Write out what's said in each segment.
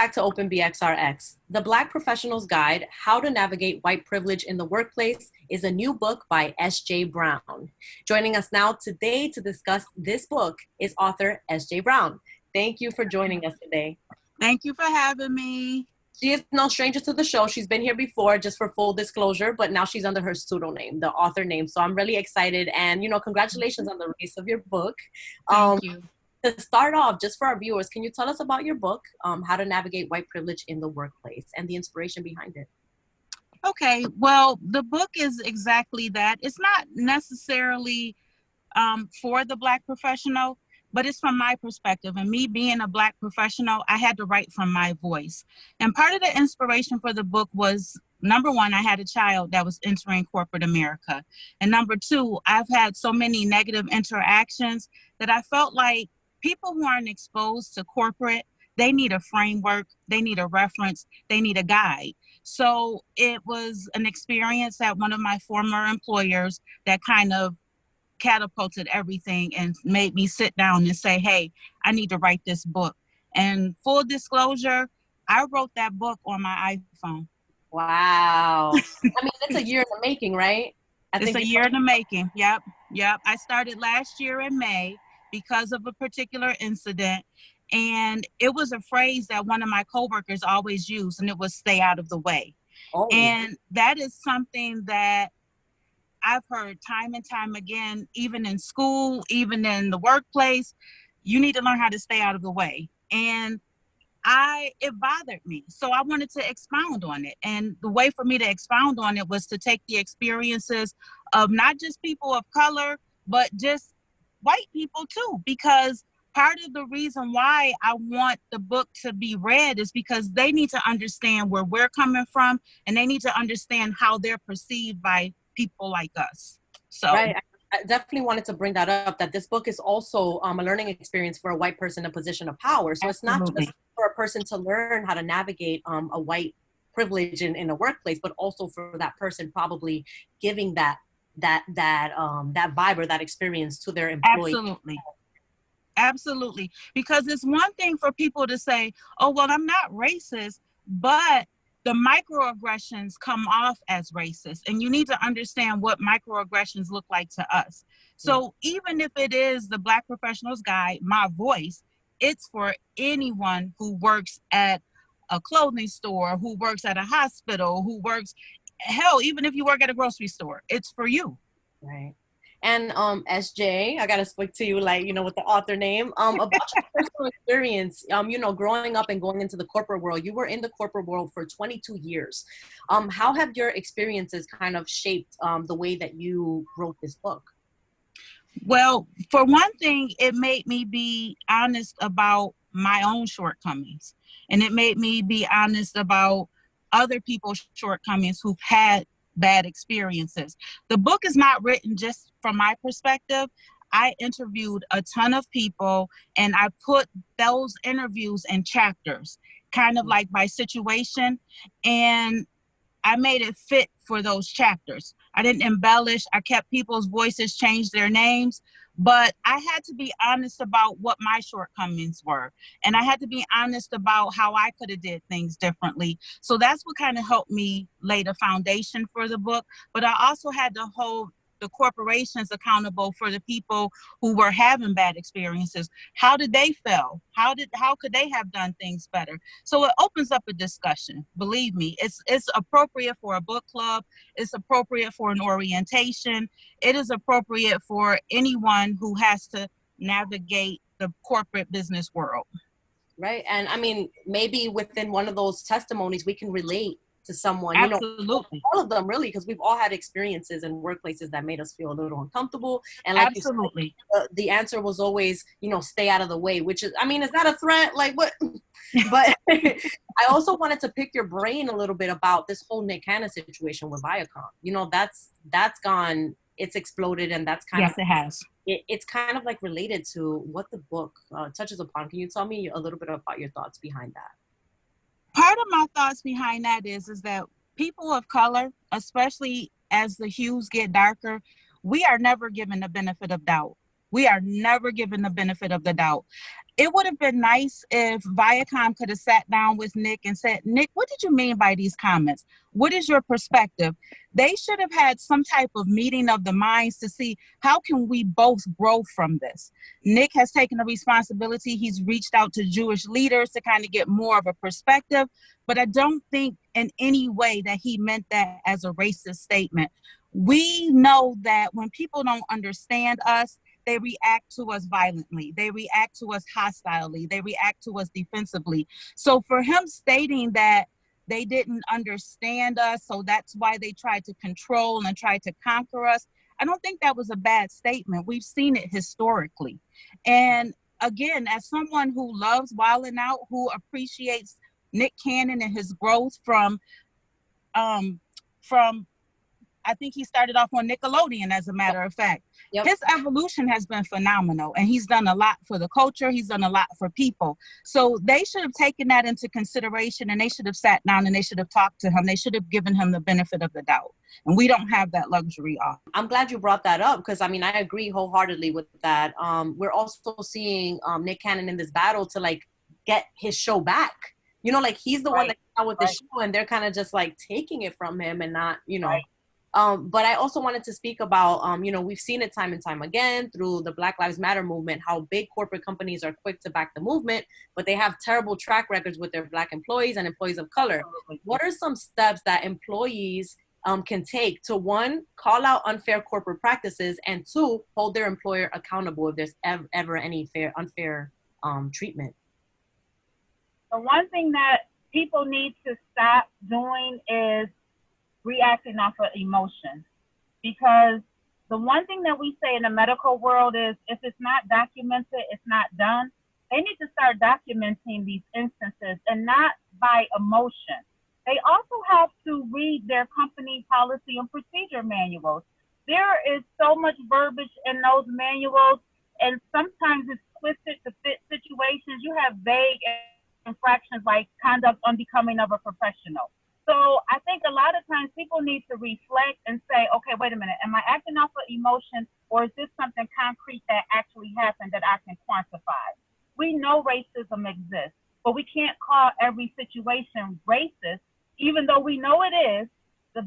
back to Open BXRx. The Black Professional's Guide, How to Navigate White Privilege in the Workplace, is a new book by S.J. Brown. Joining us now today to discuss this book is author S.J. Brown. Thank you for joining us today. Thank you for having me. She is no stranger to the show. She's been here before, just for full disclosure, but now she's under her pseudonym, the author name. So I'm really excited. And, congratulations on the release of your book. Thank you. To start off, just for our viewers, can you tell us about your book, How to Navigate White Privilege in the Workplace, and the inspiration behind it? Okay, well, the book is exactly that. It's not necessarily for the Black professional, but it's from my perspective. And me being a Black professional, I had to write from my voice. And part of the inspiration for the book was, number one, I had a child that was entering corporate America. And number two, I've had so many negative interactions that I felt like people who aren't exposed to corporate, they need a framework, they need a reference, they need a guide. So it was an experience at one of my former employers that kind of catapulted everything and made me sit down and say, hey, I need to write this book. And full disclosure, I wrote that book on my iPhone. Wow. I mean, it's a year in the making, right? It's a year in the making. Yep. I started last year in May because of a particular incident. And it was a phrase that one of my coworkers always used, and it was stay out of the way. Oh. And that is something that I've heard time and time again, even in school, even in the workplace. You need to learn how to stay out of the way. And it bothered me. So I wanted to expound on it. And the way for me to expound on it was to take the experiences of not just people of color, but just white people too, because part of the reason why I want the book to be read is because they need to understand where we're coming from, and they need to understand how they're perceived by people like us. So right. I definitely wanted to bring that up, that this book is also a learning experience for a white person in a position of power. So Absolutely. It's not just for a person to learn how to navigate a white privilege in a workplace, but also for that person probably giving that vibe or that experience to their employee. Absolutely. Because it's one thing for people to say, oh, well, I'm not racist, but the microaggressions come off as racist. And you need to understand what microaggressions look like to us. So even if it is the Black Professional's Guide, my voice, it's for anyone who works at a clothing store, who works at a hospital, who works, hell, even if you work at a grocery store, it's for you. Right. And SJ, I gotta speak to you with the author name. About your personal experience, growing up and going into the corporate world. You were in the corporate world for 22 years. How have your experiences kind of shaped the way that you wrote this book? Well, for one thing, it made me be honest about my own shortcomings. And it made me be honest about other people's shortcomings who've had bad experiences. The book is not written just from my perspective. I interviewed a ton of people, and I put those interviews in chapters, kind of like by situation, and I made it fit for those chapters. I didn't embellish. I kept people's voices, changed their names, but I had to be honest about what my shortcomings were. And I had to be honest about how I could have did things differently. So that's what kind of helped me lay the foundation for the book. But I also had to hold the corporations accountable for the people who were having bad experiences. How did they fail? How could they have done things better? So it opens up a discussion. Believe me, it's appropriate for a book club. It's appropriate for an orientation. It is appropriate for anyone who has to navigate the corporate business world. Right. And I mean, maybe within one of those testimonies, we can relate to someone. Absolutely. All of them, really, because we've all had experiences in workplaces that made us feel a little uncomfortable. And like Absolutely. You said, the answer was always, stay out of the way, which is, I mean, is that a threat? Like what? But I also wanted to pick your brain a little bit about this whole Nick Hanna situation with Viacom. That's gone, it's exploded, and that's kind of, it has. It's kind of like related to what the book touches upon. Can you tell me a little bit about your thoughts behind that? Part of my thoughts behind that is that people of color, especially as the hues get darker, we are never given the benefit of doubt. We are never given the benefit of the doubt. it would have been nice if Viacom could have sat down with Nick and said, Nick, what did you mean by these comments? What is your perspective? They should have had some type of meeting of the minds to see how can we both grow from this. Nick has taken the responsibility. He's reached out to Jewish leaders to kind of get more of a perspective, but I don't think in any way that he meant that as a racist statement. We know that when people don't understand us, they react to us violently. They react to us hostilely. They react to us defensively. So for him stating that they didn't understand us, so that's why they tried to control and tried to conquer us, I don't think that was a bad statement. We've seen it historically. And again, as someone who loves Wild 'N Out, who appreciates Nick Cannon and his growth from I think he started off on Nickelodeon, as a matter of fact. Yep. His evolution has been phenomenal, and he's done a lot for the culture. He's done a lot for people. So they should have taken that into consideration, and they should have sat down and they should have talked to him. They should have given him the benefit of the doubt. And we don't have that luxury. I'm glad you brought that up, because I mean, I agree wholeheartedly with that. We're also seeing Nick Cannon in this battle to like get his show back. You know, like he's the one that came out with the show, and they're kind of just like taking it from him and not, you know. But I also wanted to speak about, you know, we've seen it time and time again through the Black Lives Matter movement, how big corporate companies are quick to back the movement, but they have terrible track records with their Black employees and employees of color. What are some steps that employees can take to, one, call out unfair corporate practices, and two, hold their employer accountable if there's ever any unfair treatment? The one thing that people need to stop doing is reacting off of emotion, because the one thing that we say in the medical world is if it's not documented, it's not done. They need to start documenting these instances and not by emotion. They also have to read their company policy and procedure manuals. There is so much verbiage in those manuals, and sometimes it's twisted to fit situations. You have vague infractions like conduct unbecoming of a professional. So I think a lot of times people need to reflect and say, okay, wait a minute, am I acting off of emotion, or is this something concrete that actually happened that I can quantify? We know racism exists, but we can't call every situation racist, even though we know it is. The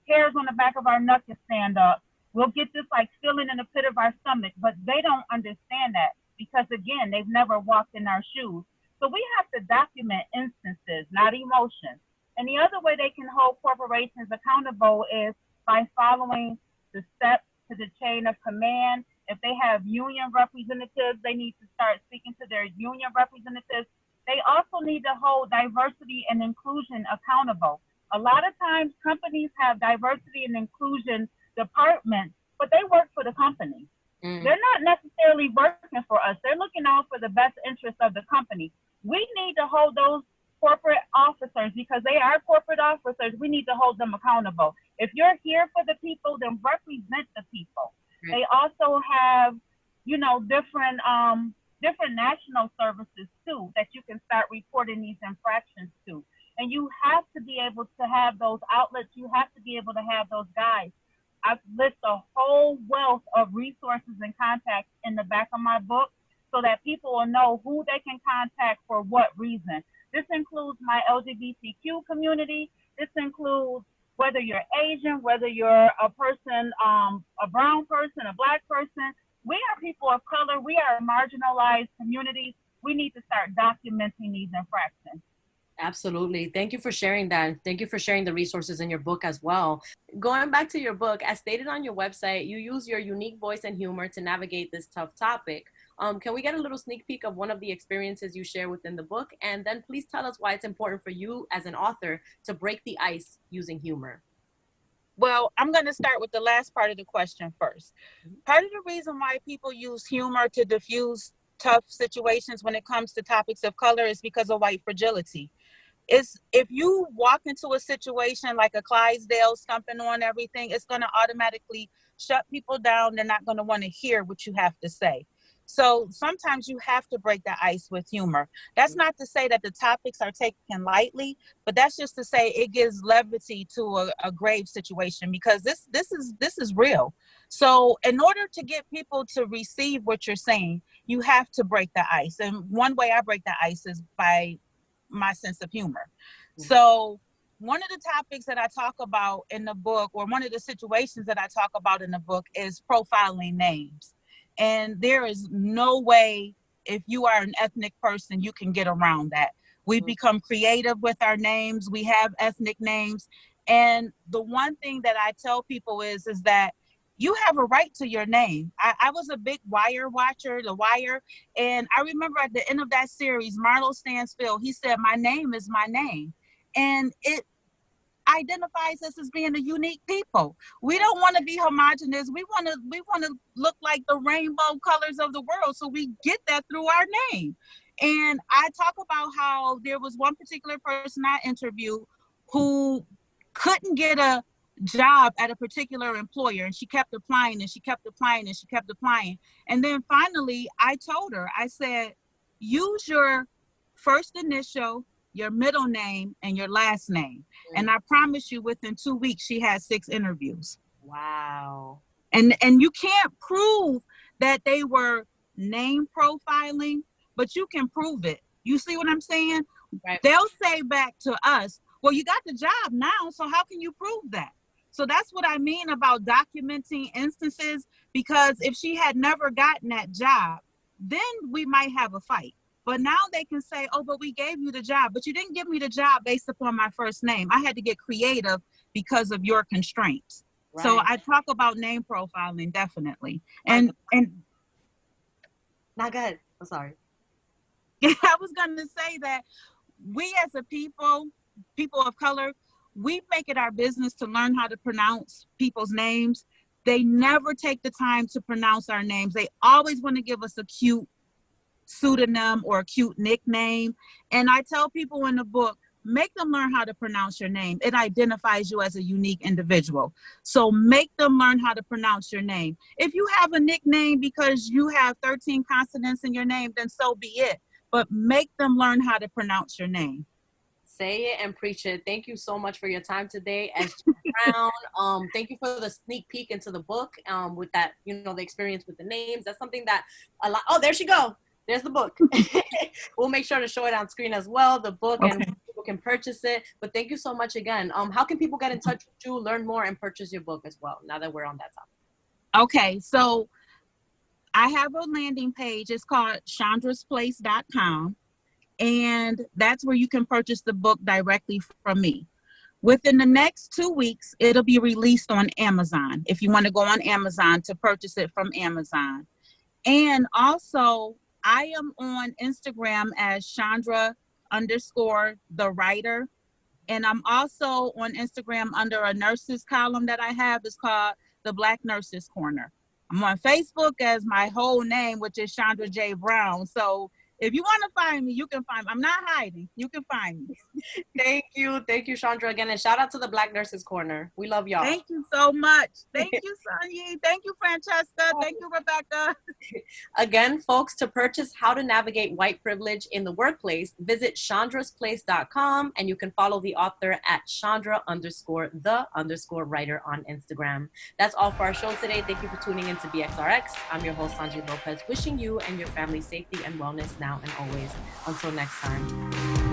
hairs on the back of our neck can stand up. We'll get this like feeling in the pit of our stomach, but they don't understand that because, again, they've never walked in our shoes. So we have to document instances, not emotions. And the other way they can hold corporations accountable is by following the steps to the chain of command. If they have union representatives, they need to start speaking to their union representatives. They also need to hold diversity and inclusion accountable. A lot of times companies have diversity and inclusion departments, but they work for the company. They're not necessarily working for us. They're looking out for the best interest of the company. We need to hold those corporate officers, because they are corporate officers. We need to hold them accountable. If you're here for the people, then represent the people. They also have, you know, different national services too that you can start reporting these infractions to. And you have to be able to have those outlets. You have to be able to have those guides. I've listed a whole wealth of resources and contacts in the back of my book so that people will know who they can contact for what reason. This includes my LGBTQ community. This includes whether you're Asian, whether you're a person, a brown person, a Black person. We are people of color. We are marginalized communities. We need to start documenting these infractions. Absolutely. Thank you for sharing that. Thank you for sharing the resources in your book as well. Going back to your book, as stated on your website, you use your unique voice and humor to navigate this tough topic. Can we get a little sneak peek of one of the experiences you share within the book? And then please tell us why it's important for you as an author to break the ice using humor. Well, I'm going to start with the last part of the question first. Part of the reason why people use humor to diffuse tough situations when it comes to topics of color is because of white fragility. If you walk into a situation like a Clydesdale stumping on everything, it's going to automatically shut people down. They're not going to want to hear what you have to say. So sometimes you have to break the ice with humor. That's not to say that the topics are taken lightly, but that's just to say it gives levity to a grave situation, because this is real. So in order to get people to receive what you're saying, you have to break the ice. And one way I break the ice is by my sense of humor. So one of the topics that I talk about in the book, or one of the situations that I talk about in the book, is profiling names. And there is no way, if you are an ethnic person, you can get around that. We become creative with our names. We have ethnic names. And the one thing that I tell people is that you have a right to your name. I was a big Wire watcher, The Wire. And I remember at the end of that series, Marlo Stansfield, he said, "My name is my name." And it identifies us as being a unique people. We don't want to be homogenous. We want to look like the rainbow colors of the world. So we get that through our name. And I talk about how there was one particular person I interviewed who couldn't get a job at a particular employer, and she kept applying and she kept applying and she kept applying. And then finally I told her, I said, use your first initial, your middle name, and your last name. And I promise you, within 2 weeks, she had 6 interviews. Wow. And you can't prove that they were name profiling, but you can prove it. You see what I'm saying? Right. They'll say back to us, well, you got the job now, so how can you prove that? So that's what I mean about documenting instances, because if she had never gotten that job, then we might have a fight. But now they can say, oh, but we gave you the job, but you didn't give me the job based upon my first name. I had to get creative because of your constraints. Right. So I talk about name profiling, definitely. And not good. I'm sorry. I was going to say that we as a people of color, we make it our business to learn how to pronounce people's names. They never take the time to pronounce our names. They always want to give us a cute pseudonym or a cute nickname. And I tell people in the book, make them learn how to pronounce your name. It identifies you as a unique individual. So make them learn how to pronounce your name. If you have a nickname because you have 13 consonants in your name, then so be it. But make them learn how to pronounce your name. Say it and preach it. Thank you so much for your time today, SG Brown. Thank you for the sneak peek into the book with that, the experience with the names. That's something that a lot. Oh, there she go. There's the book. We'll make sure to show it on screen as well, the book, okay. And people can purchase it. But thank you so much again. How can people get in touch with you, learn more, and purchase your book as well, now that we're on that topic? Okay, so I have a landing page. It's called chandrasplace.com. And that's where you can purchase the book directly from me. Within the next 2 weeks, it'll be released on Amazon, if you want to go on Amazon to purchase it from Amazon. And also, I am on Instagram as Chandra_the writer. And I'm also on Instagram under a nurses column that I have. It's called the Black Nurses Corner. I'm on Facebook as my whole name, which is Chandra J. Brown. So if you want to find me, you can find me. I'm not hiding. You can find me. Thank you. Thank you, Chandra, again. And shout out to the Black Nurses Corner. We love y'all. Thank you so much. Thank you, Sonyi. Thank you, Franchesca. Thank you, Rebecca. Again, folks, to purchase How to Navigate White Privilege in the Workplace, visit chandrasplace.com, and you can follow the author at Chandra_the_writer on Instagram. That's all for our show today. Thank you for tuning in to BXRX. I'm your host, Sonyi Lopez, wishing you and your family safety and wellness now and always. Until next time.